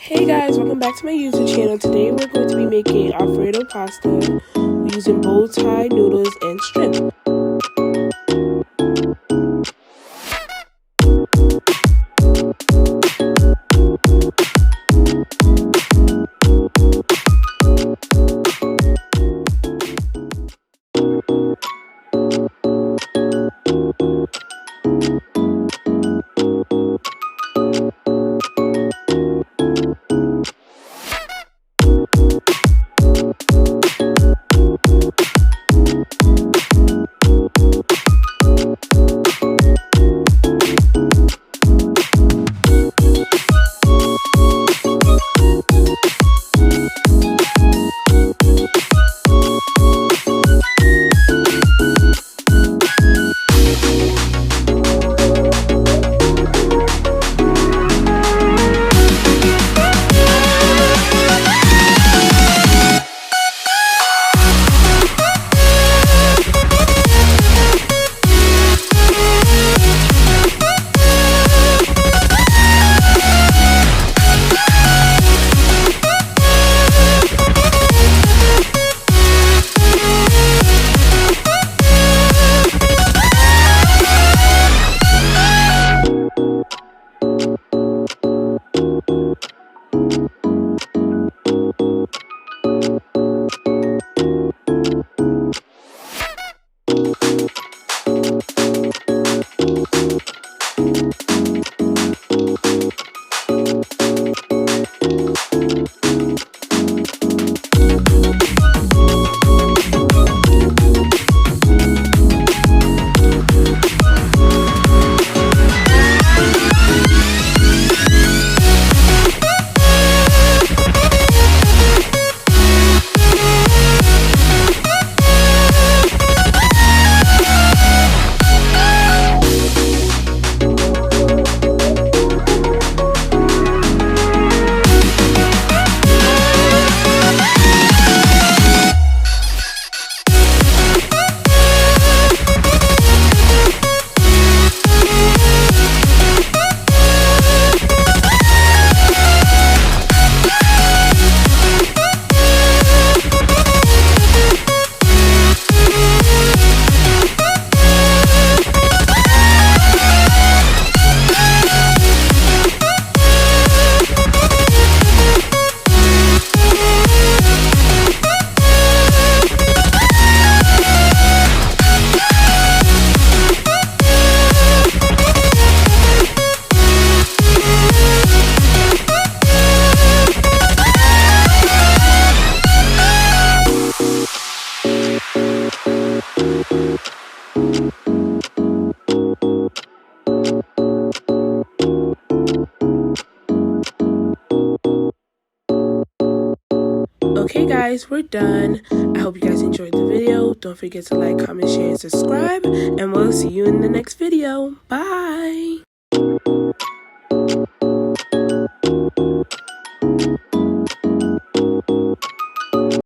Hey guys, welcome back to my YouTube channel. Today we're going to be making Alfredo pasta using bow tie noodles and shrimp. Okay guys, we're done. I hope you guys enjoyed the video. Don't forget to like, comment, share, and subscribe. And we'll see you in the next video. Bye!